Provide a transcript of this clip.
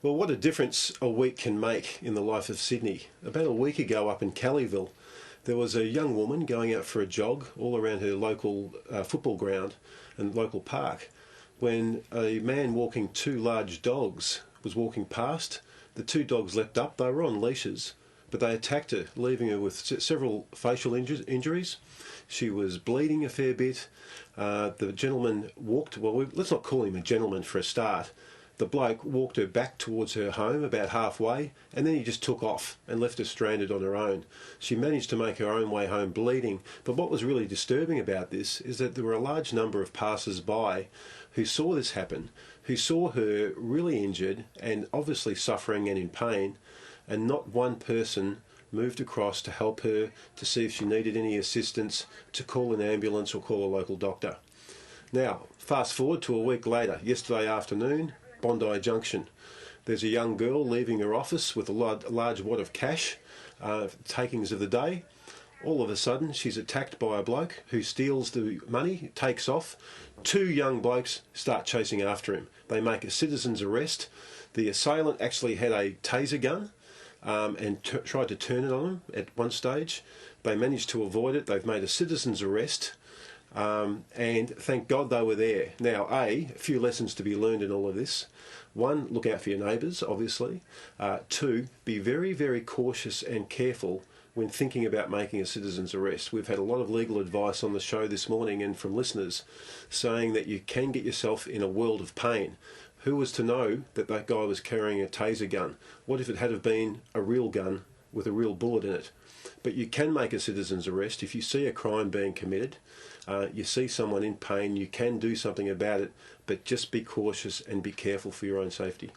Well, what a difference a week can make in the life of Sydney. About a week ago up in Calleyville, there was a young woman going out for a jog all around her local football ground and local park when a man walking two large dogs was walking past. The two dogs leapt up. They were on leashes, but they attacked her, leaving her with several facial injuries. She was bleeding a fair bit. The gentleman walked, well, let's not call him a gentleman for a start. The bloke walked her back towards her home about halfway, and then he just took off and left her stranded on her own. She managed to make her own way home bleeding, but what was really disturbing about this is that there were a large number of passers-by who saw this happen, who saw her really injured and obviously suffering and in pain, and not one person moved across to help her, to see if she needed any assistance, to call an ambulance or call a local doctor. Now, fast forward to a week later, yesterday afternoon, Bondi Junction. There's a young girl leaving her office with a large wad of cash, takings of the day. All of a sudden, she's attacked by a bloke who steals the money, takes off. Two young blokes start chasing after him. They make a citizen's arrest. The assailant actually had a taser gun and tried to turn it on him at one stage. They managed to avoid it. They've made a citizen's arrest. And thank God they were there. Now, a few lessons to be learned in all of this. One, look out for your neighbours, obviously. Two, be very, very cautious and careful when thinking about making a citizen's arrest. We've had a lot of legal advice on the show this morning and from listeners saying that you can get yourself in a world of pain. Who was to know that that guy was carrying a taser gun? What if it had have been a real gun with a real bullet in it? But you can make a citizen's arrest if you see a crime being committed, you see someone in pain, you can do something about it, but just be cautious and be careful for your own safety.